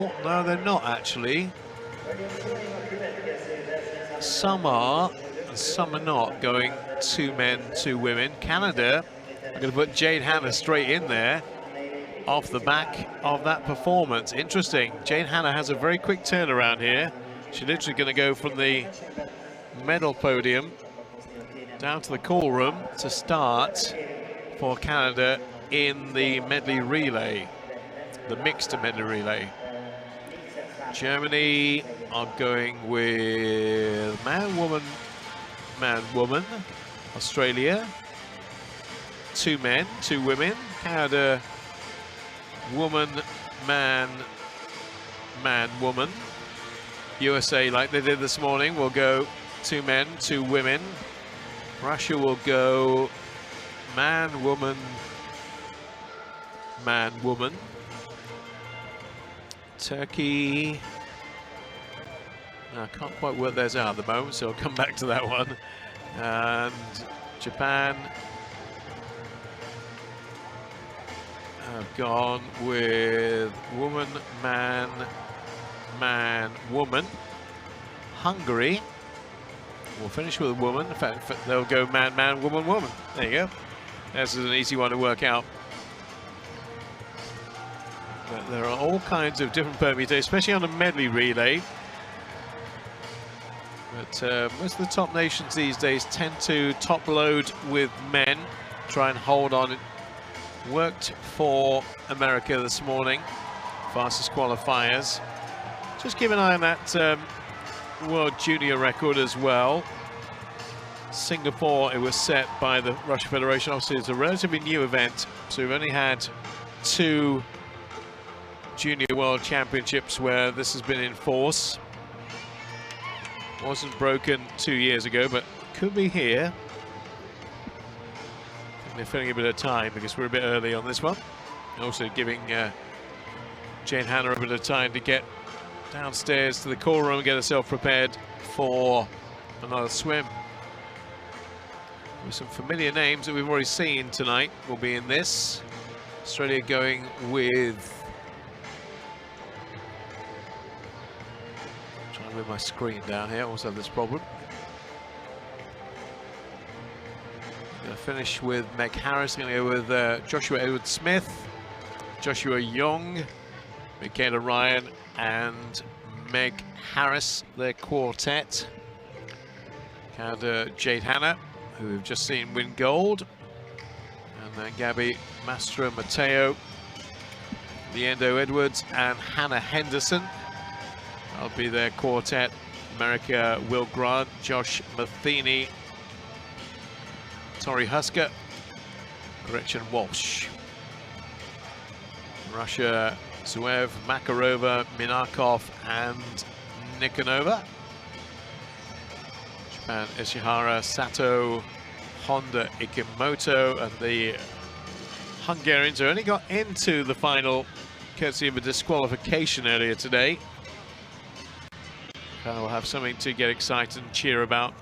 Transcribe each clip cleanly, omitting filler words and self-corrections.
No, they're not actually. Some are, and some are not, going 2 men, 2 women. Canada are going to put Jade Hannah straight in there off the back of that performance. Interesting. Jade Hannah has a very quick turnaround here. She's literally going to go from the medal podium down to the call room to start for Canada in the medley relay, the mixed medley relay. Germany are going with man, woman, man, woman. Australia, 2 men, 2 women. Canada, woman, man, man, woman. USA, like they did this morning, will go 2 men, 2 women. Russia will go man, woman, man, woman. Turkey, I can't quite work theirs out at the moment, so I'll come back to that one. And Japan have gone with woman, man, man, woman. Hungary will finish with a woman. In fact, they'll go man, man, woman, woman. There you go. This is an easy one to work out. But there are all kinds of different permutations, especially on a medley relay. But most of the top nations these days tend to top load with men, try and hold on. It worked for America this morning, fastest qualifiers. Just keep an eye on that World Junior record as well. Singapore, it was set by the Russian Federation. Obviously, it's a relatively new event, so we've only had 2 Junior World Championships where this has been in force. Wasn't broken 2 years ago, but could be here. I think they're filling a bit of time because we're a bit early on this one. Also giving Jade Hannah a bit of time to get downstairs to the call room and get herself prepared for another swim. With some familiar names that we've already seen tonight will be in this. Australia going with... Trying to move my screen down here, I also have this problem. Going to finish with Meg Harris, going to go with Joshua Edwards-Smith, Joshua Young, Michaela Ryan and Meg Harris, their quartet. Canada, Jade Hannah, who we've just seen win gold. And then Gabby Mastro-Matteo, Leendo Edwards and Hannah Henderson. That'll be their quartet. America, Will Grant, Josh Matheny, Tori Husker, Gretchen Walsh. Russia, Zuev, Makarova, Minakov and Nikonova. Japan, Ishihara, Sato, Honda, Ikimoto, and the Hungarians who only got into the final courtesy of a disqualification earlier today. Japan will have something to get excited and cheer about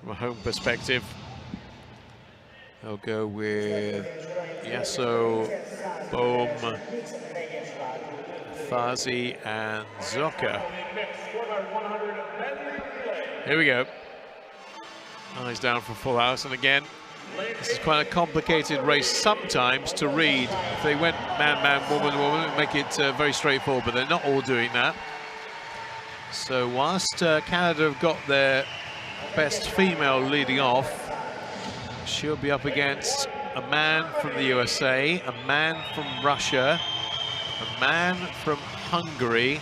from a home perspective. They'll go with Yasso, Bohm, Fazi and Zoka. Here we go. Eyes down for full house, and again, this is quite a complicated race sometimes to read. If they went man, man, woman, woman, it would make it very straightforward, but they're not all doing that. So whilst Canada have got their best female leading off, she'll be up against a man from the USA, a man from Russia, a man from Hungary.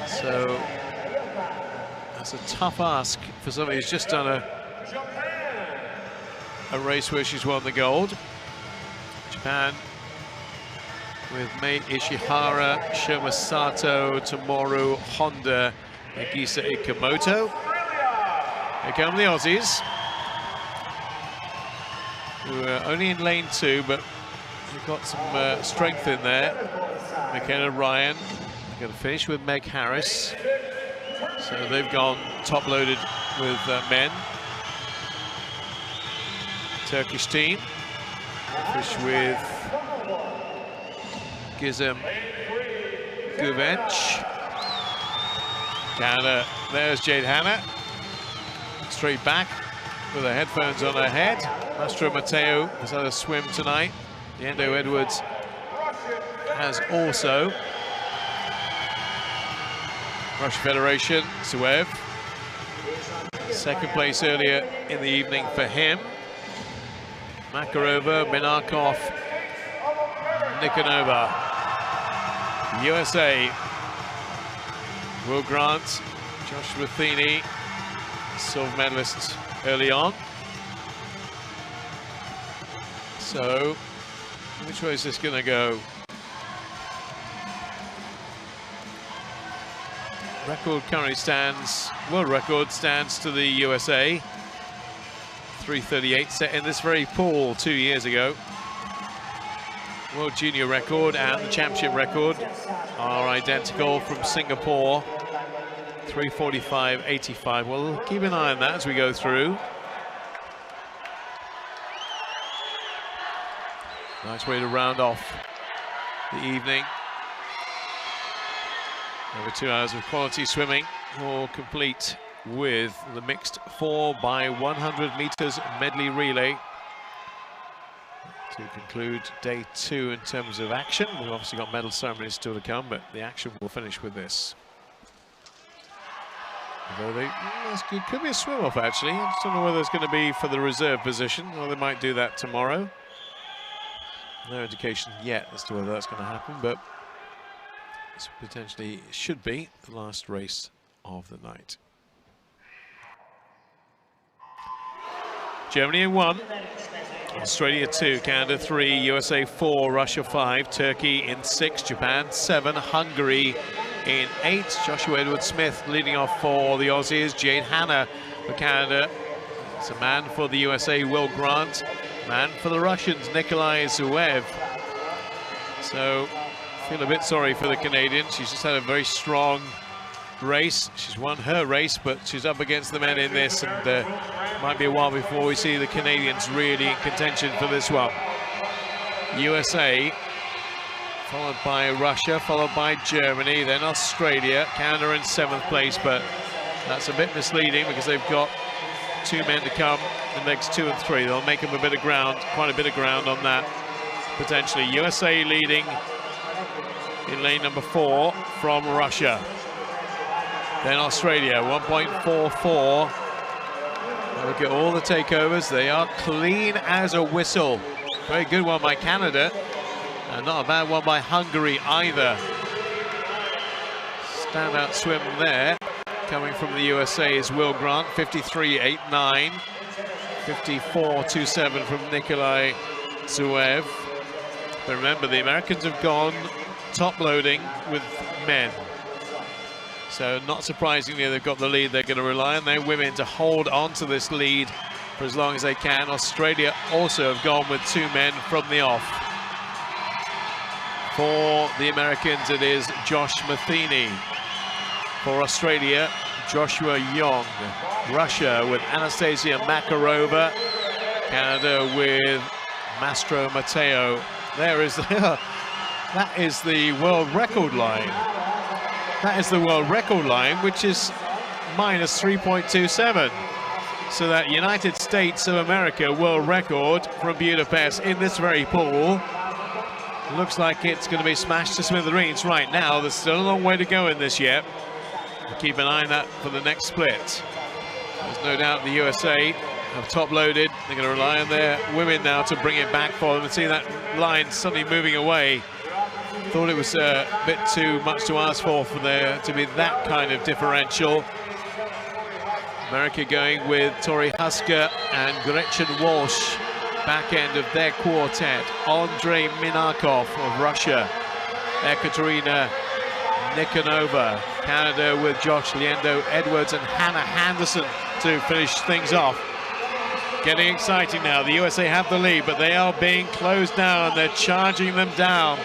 So that's a tough ask for somebody who's just done a race where she's won the gold. Japan with Mei Ishihara, Shoma Sato, Tomoru Honda, Nagisa Ikemoto. Here come the Aussies, who are only in lane 2, but they've got some strength in there. McKenna Ryan, they're going to finish with Meg Harris. So they've gone top-loaded with men. Turkish team, finish with Gizem Guvec. Canada, there's Jade Hanna. Straight back with her headphones on her head. Mastro Mateo has had a swim tonight. Leandro Edwards has also. Russian Federation, Suev. Second place earlier in the evening for him. Makarova, Minakov, Nikonova. USA, Will Grant, Josh Matheny, silver medalist early on. So, which way is this going to go? Record currently stands, world record stands to the USA. 3:38 set in this very pool 2 years ago. World junior record and the championship record are identical from Singapore. 3:45.85. We'll keep an eye on that as we go through. Nice way to round off the evening. Over 2 hours of quality swimming, all complete with the mixed 4x100 meters medley relay to conclude day 2 in terms of action. We've obviously got medal ceremonies still to come, but the action will finish with this. Although it could be a swim off actually. I just don't know whether it's going to be for the reserve position, or they might do that tomorrow. No indication yet as to whether that's going to happen, but this potentially should be the last race of the night. Germany in 1, Australia 2, Canada 3, USA 4, Russia 5, Turkey in 6, Japan 7, Hungary in 8. Joshua Edwards-Smith leading off for the Aussies. Jade Hanna for Canada. It's a man for the USA, Will Grant. Man for the Russians, Nikolai Zuev. So, feel a bit sorry for the Canadian. She's just had a very strong race. She's won her race, but she's up against the men in this, and might be a while before we see the Canadians really in contention for this one. USA, followed by Russia, followed by Germany, then Australia. Canada in 7th place, but that's a bit misleading because they've got 2 men to come in legs 2 and 3. They'll make up a bit of ground, quite a bit of ground on that, potentially. USA leading in lane number 4 from Russia. Then Australia, 1.44. Look at all the takeovers. They are clean as a whistle. Very good one by Canada. And not a bad one by Hungary either. Standout swim there. Coming from the USA is Will Grant, 53.89. 54.27 from Nikolai Zuev. But remember, the Americans have gone top loading with men. So not surprisingly, they've got the lead. They're going to rely on their women to hold on to this lead for as long as they can. Australia also have gone with 2 men from the off. For the Americans, it is Josh Matheny. For Australia, Joshua Young. Russia with Anastasia Makarova. Canada with Mastro Mateo. There is the, that is the world record line. That is the world record line, which is minus 3.27. So that United States of America world record from Budapest in this very pool looks like it's going to be smashed to smithereens right now. There's still a long way to go in this yet. We'll keep an eye on that for the next split. There's no doubt the USA have top loaded. They're going to rely on their women now to bring it back for them, and see that line suddenly moving away. Thought it was a bit too much to ask for there to be that kind of differential. America going with Tori Husker and Gretchen Walsh, back end of their quartet. Andrei Minakov of Russia, Ekaterina Nikonova. Canada with Josh Leandro Edwards and Hannah Henderson to finish things off. Getting exciting now. The USA have the lead, but they are being closed down. They're charging them down.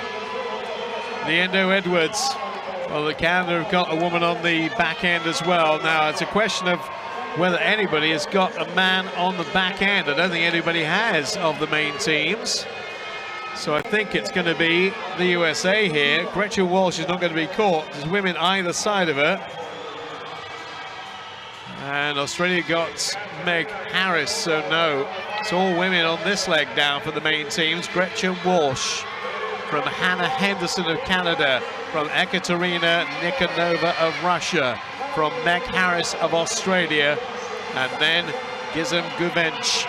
Leandro Edwards, well, the Canada have got a woman on the back end as well. Now, it's a question of whether anybody has got a man on the back end. I don't think anybody has of the main teams. So I think it's going to be the USA here. Gretchen Walsh is not going to be caught. There's women either side of her. And Australia got Meg Harris, so no. It's all women on this leg down for the main teams. Gretchen Walsh from Hannah Henderson of Canada, from Ekaterina Nikonova of Russia, from Meg Harris of Australia, and then Gizem Guvench.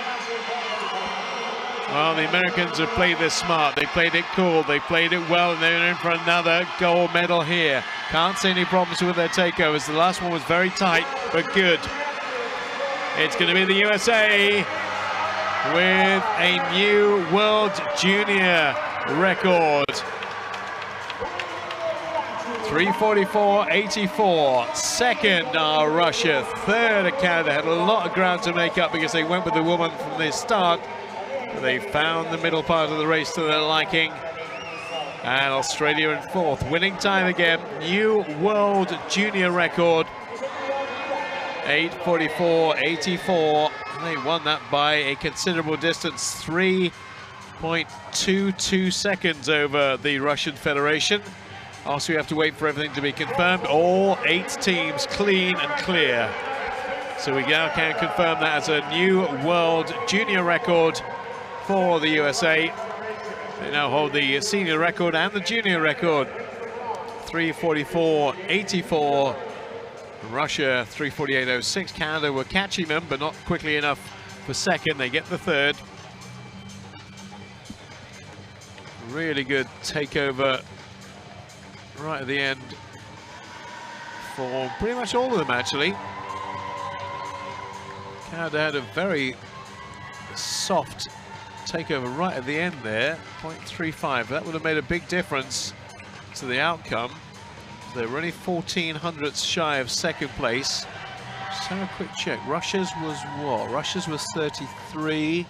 Well, the Americans have played this smart. They played it cool. They played it well, and they're in for another gold medal here. Can't see any problems with their takeovers. The last one was very tight, but good. It's going to be the USA with a new World Junior record. 3:44.84. Second are Russia. Third are Canada. Had a lot of ground to make up because they went with the woman from the start. They found the middle part of the race to their liking. And Australia in fourth. Winning time again. New World Junior record. 8:44.84. They won that by a considerable distance. 3.22 seconds over the Russian Federation. Also, we have to wait for everything to be confirmed. All 8 teams clean and clear. So we now can confirm that as a new World Junior record for the USA. They now hold the senior record and the junior record. 3:44.84. Russia 3:48.06. Canada were catching them, but not quickly enough for second. They get the third. Really good takeover right at the end for pretty much all of them, actually. Canada had a very soft takeover right at the end there, 0.35. That would have made a big difference to the outcome. They were only 0.14 shy of second place. Just have a quick check. Russia's was what? Russia's was 33.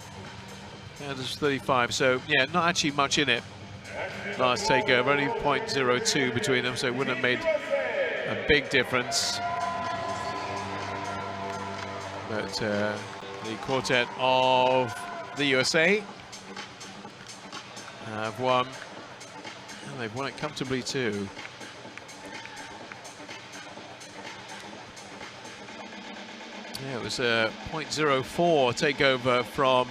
Canada's was 35. So yeah, not actually much in it. Last takeover, only 0.02 between them, so it wouldn't have made a big difference. But the quartet of the USA have won, and they've won it comfortably too. Yeah, it was a 0.04 takeover from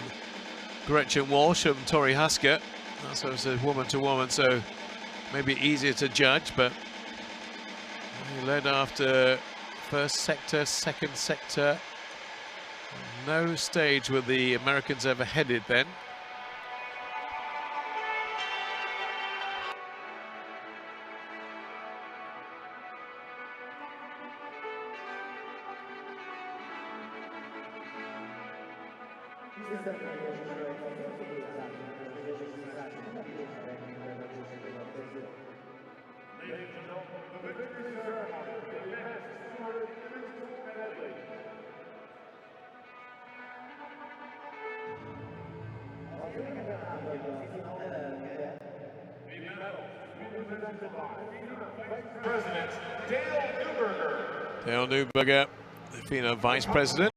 Gretchen Walsh and Tori Husker. So it was a woman to woman, so maybe easier to judge, but he led after first sector, second sector. No stage where the Americans ever headed then. Dale Neuberger, the female vice president.